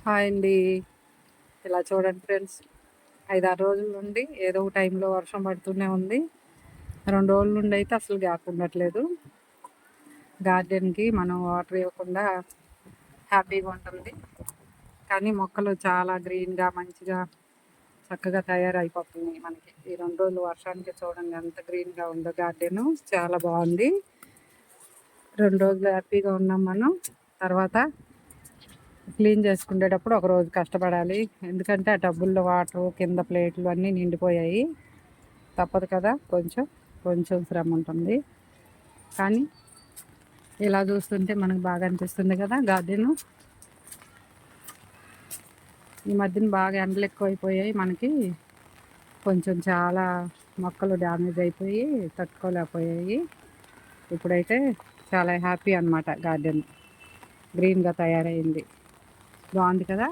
Hi అండి. ఇలా చూడండి ఫ్రెండ్స్, 5-6 రోజుల నుండి ఏదో ఒక టైంలో వర్షం పడుతూనే ఉంది. 2 రోజుల నుండి అయితే అసలు గ్యాప్ ఉండట్లేదు. గార్డెన్కి మనం వాటర్ ఇవ్వకుండా హ్యాపీగా ఉంటుంది, కానీ మొక్కలు చాలా గ్రీన్గా మంచిగా చక్కగా తయారైపోతున్నాయి. మనకి ఈ 2 రోజులు వర్షానికి చూడండి ఎంత గ్రీన్గా ఉందో. గార్డెను చాలా బాగుంది. 2 రోజులు హ్యాపీగా ఉన్నాం మనం. తర్వాత క్లీన్ చేసుకునేటప్పుడు ఒకరోజు కష్టపడాలి, ఎందుకంటే ఆ టబ్బుల్లో వాటరు కింద ప్లేట్లు అన్నీ నిండిపోయాయి. తప్పదు కదా, కొంచెం శ్రమ ఉంటుంది. కానీ ఇలా చూస్తుంటే మనకు బాగా అనిపిస్తుంది కదా గార్డెను. ఈ మధ్యన బాగా ఎండలు ఎక్కువైపోయాయి మనకి, కొంచెం చాలా మొక్కలు డ్యామేజ్ అయిపోయి తట్టుకోలేకపోయాయి. ఇప్పుడైతే చాలా హ్యాపీ అన్నమాట. గార్డెన్ గ్రీన్గా తయారైంది, బాగుంది కదా.